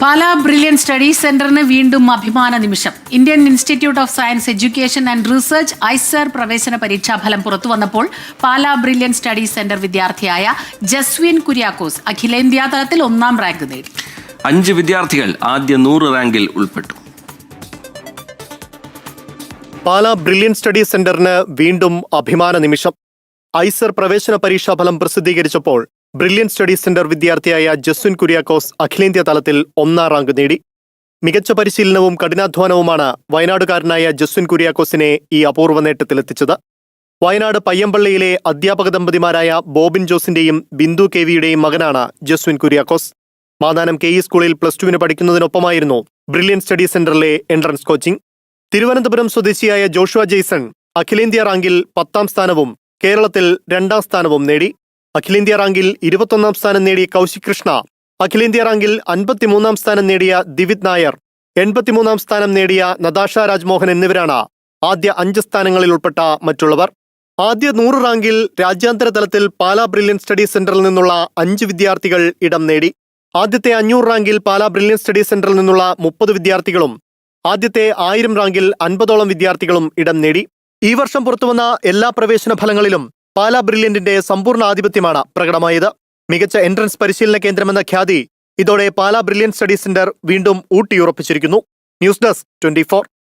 Pala Brilliant study സെന്ററിന് വീണ്ടും അഭിമാന നിമിഷം. Indian Institute of Science Education and Research IISER പ്രവേശന പരീക്ഷാഫലം പുറത്തുവന്നപ്പോൾ പാലാ ബ്രില്യൻ സ്റ്റഡി സെന്റർ വിദ്യാർത്ഥിയായ ജസ്വിൻ കുര്യാക്കോസ് അഖിലേന്ത്യാ തലത്തിൽ 1ാം റാങ്ക് നേടി. 5 വിദ്യാർത്ഥികൾ ആദ്യ 100 റാങ്കിൽ ഉൾപ്പെട്ടു. പാലാ ബ്രില്യൻ സ്റ്റഡി സെന്ററിന് വീണ്ടും അഭിമാന നിമിഷം. ഐസർ പ്രവേശന പരീക്ഷാഫലം പ്രസിദ്ധീകരിച്ചപ്പോൾ ബ്രില്യൻ സ്റ്റഡി സെന്റർ വിദ്യാർത്ഥിയായ ജസ്വിൻ കുര്യാക്കോസ് അഖിലേന്ത്യാ തലത്തിൽ 1ാം റാങ്ക് നേടി. മികച്ച പരിശീലനവും കഠിനാധ്വാനവുമാണ് വയനാടുകാരനായ ജസ്വിൻ കുര്യാക്കോസിനെ ഈ അപൂർവ നേട്ടത്തിലെത്തിച്ചത്. വയനാട് പയ്യമ്പള്ളിയിലെ അധ്യാപക ദമ്പതിമാരായ ബോബിൻ ജോസിന്റെയും ബിന്ദു കെ വിയുടെയും മകനാണ് ജസ്വിൻ കുര്യാക്കോസ്. മാതാനം KE സ്കൂളിൽ +2 പഠിക്കുന്നതിനൊപ്പമായിരുന്നു ബ്രില്യൻ സ്റ്റഡി സെന്ററിലെ എൻട്രൻസ് കോച്ചിംഗ്. തിരുവനന്തപുരം സ്വദേശിയായ ജോഷുവ ജെയ്സൺ അഖിലേന്ത്യാ റാങ്കിൽ 10ാം സ്ഥാനവും കേരളത്തിൽ 2ാം സ്ഥാനവും നേടി. അഖിലേന്ത്യാ റാങ്കിൽ 21ാം സ്ഥാനം നേടിയ കൗശിക് കൃഷ്ണ, അഖിലേന്ത്യാ റാങ്കിൽ 53ാം സ്ഥാനം നേടിയ ദിവിത് നായർ, 83ാം സ്ഥാനം നേടിയ നതാഷ രാജ്മോഹൻ എന്നിവരാണ് ആദ്യ 5 സ്ഥാനങ്ങളിൽ ഉൾപ്പെട്ട മറ്റുള്ളവർ. ആദ്യ 100 റാങ്കിൽ രാജ്യാന്തര തലത്തിൽ പാലാ ബ്രില്യൻ സ്റ്റഡി സെന്ററിൽ നിന്നുള്ള 5 വിദ്യാർത്ഥികൾ ഇടം നേടി. ആദ്യത്തെ 500 റാങ്കിൽ പാലാ ബ്രില്യൻ സ്റ്റഡി സെന്ററിൽ നിന്നുള്ള 30 വിദ്യാർത്ഥികളും ആദ്യത്തെ 1000 റാങ്കിൽ 50ഓളം വിദ്യാർത്ഥികളും ഇടം നേടി. ഈ വർഷം പുറത്തുവന്ന എല്ലാ പ്രവേശന ഫലങ്ങളിലും പാലാ ബ്രില്യന്റിന്റെ സമ്പൂർണ്ണ ആധിപത്യമാണ് പ്രകടമായത്. മികച്ച എൻട്രൻസ് പരിശീലന കേന്ദ്രമെന്ന ഖ്യാതി ഇതോടെ പാലാ ബ്രില്യൻ സ്റ്റഡി സെന്റർ വീണ്ടും ഊട്ടിയുറപ്പിച്ചിരിക്കുന്നു. News desk 24.